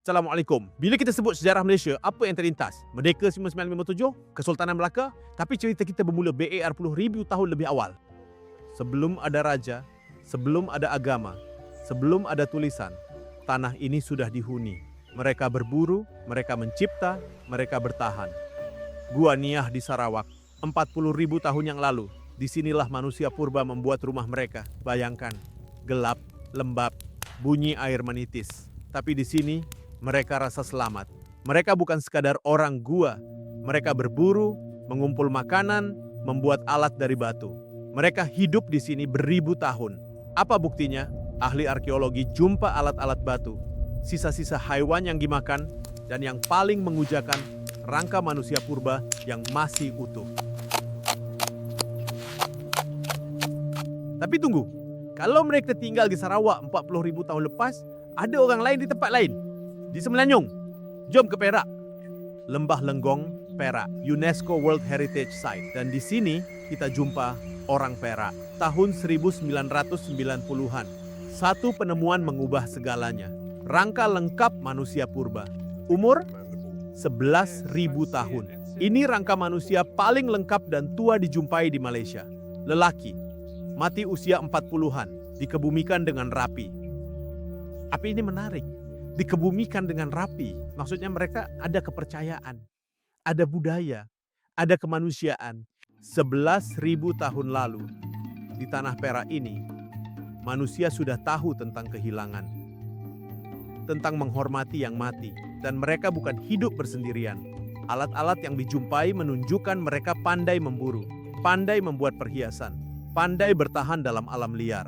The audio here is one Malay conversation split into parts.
Assalamualaikum. Bila kita sebut sejarah Malaysia, apa yang terlintas? Merdeka 1957, Kesultanan Melaka, tapi cerita kita bermula BAR-10,000 tahun lebih awal. Sebelum ada raja, sebelum ada agama, sebelum ada tulisan, tanah ini sudah dihuni. Mereka berburu, mereka mencipta, mereka bertahan. Gua Niah di Sarawak, 40,000 tahun yang lalu. Disinilah manusia purba membuat rumah mereka. Bayangkan, gelap, lembab, bunyi air menitis. Tapi di sini, mereka rasa selamat. Mereka bukan sekadar orang gua. Mereka berburu, mengumpul makanan, membuat alat dari batu. Mereka hidup di sini beribu tahun. Apa buktinya? Ahli arkeologi jumpa alat-alat batu, sisa-sisa haiwan yang dimakan, dan yang paling mengujakan, rangka manusia purba yang masih utuh. Tapi tunggu, kalau mereka tinggal di Sarawak 40,000 tahun lepas, ada orang lain di tempat lain. Di Semenanjung, jom ke Perak. Lembah Lenggong, Perak, UNESCO World Heritage Site. Dan di sini kita jumpa orang Perak. Tahun 1990-an, satu penemuan mengubah segalanya. Rangka lengkap manusia purba. Umur 11,000 tahun. Ini rangka manusia paling lengkap dan tua dijumpai di Malaysia. Lelaki, mati usia 40-an, dikebumikan dengan rapi. Tapi ini menarik. Dikebumikan dengan rapi, maksudnya mereka ada kepercayaan, ada budaya, ada kemanusiaan. 11,000 tahun lalu, di tanah Perak ini, manusia sudah tahu tentang kehilangan, tentang menghormati yang mati, dan mereka bukan hidup bersendirian. Alat-alat yang dijumpai menunjukkan mereka pandai memburu, pandai membuat perhiasan, pandai bertahan dalam alam liar.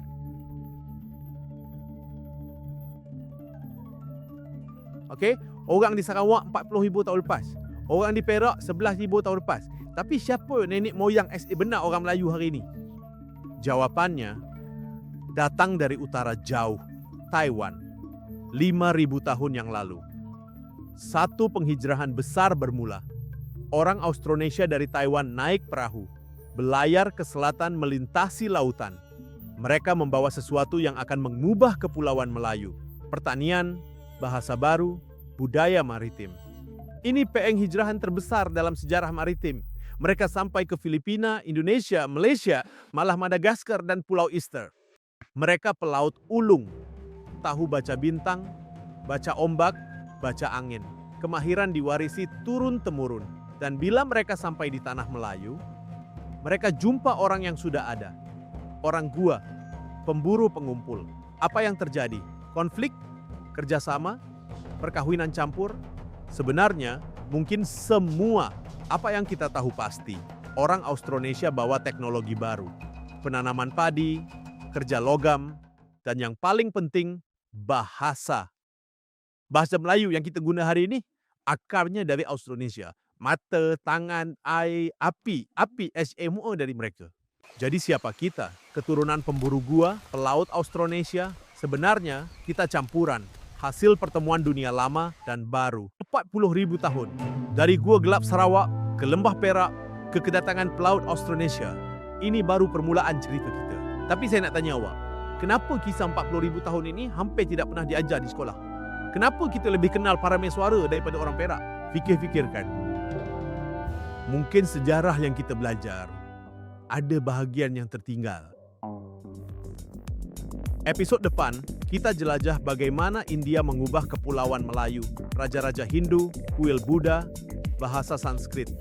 Okey, orang di Sarawak 40,000 tahun lepas. Orang di Perak 11,000 tahun lepas. Tapi siapa nenek moyang benar orang Melayu hari ini? Jawapannya datang dari utara jauh, Taiwan. 5,000 tahun yang lalu. Satu penghijrahan besar bermula. Orang Austronesia dari Taiwan naik perahu, belayar ke selatan melintasi lautan. Mereka membawa sesuatu yang akan mengubah kepulauan Melayu. Pertanian, bahasa baru, budaya maritim. Ini penghijrahan terbesar dalam sejarah maritim. Mereka sampai ke Filipina, Indonesia, Malaysia, malah Madagaskar dan Pulau Easter. Mereka pelaut ulung, tahu baca bintang, baca ombak, baca angin. Kemahiran diwarisi turun-temurun. Dan bila mereka sampai di tanah Melayu, mereka jumpa orang yang sudah ada. Orang gua, pemburu pengumpul. Apa yang terjadi? Konflik? Kerjasama, perkawinan campur, sebenarnya mungkin semua. Apa yang kita tahu pasti, orang Austronesia bawa teknologi baru, penanaman padi, kerja logam, dan yang paling penting, bahasa. Bahasa Melayu yang kita guna hari ini, akarnya dari Austronesia. Mata, tangan, air, api, semua dari mereka. Jadi siapa kita? Keturunan pemburu gua, pelaut Austronesia, sebenarnya kita campuran. Hasil pertemuan dunia lama dan baru. 40,000 tahun. Dari gua gelap Sarawak ke lembah Perak ke kedatangan pelaut Austronesia. Ini baru permulaan cerita kita. Tapi saya nak tanya awak, kenapa kisah 40,000 tahun ini hampir tidak pernah diajar di sekolah? Kenapa kita lebih kenal para mesuara daripada orang Perak? Fikir-fikirkan. Mungkin sejarah yang kita belajar, ada bahagian yang tertinggal. Episod depan, kita jelajah bagaimana India mengubah kepulauan Melayu, raja-raja Hindu, kuil Buddha, bahasa Sanskrit.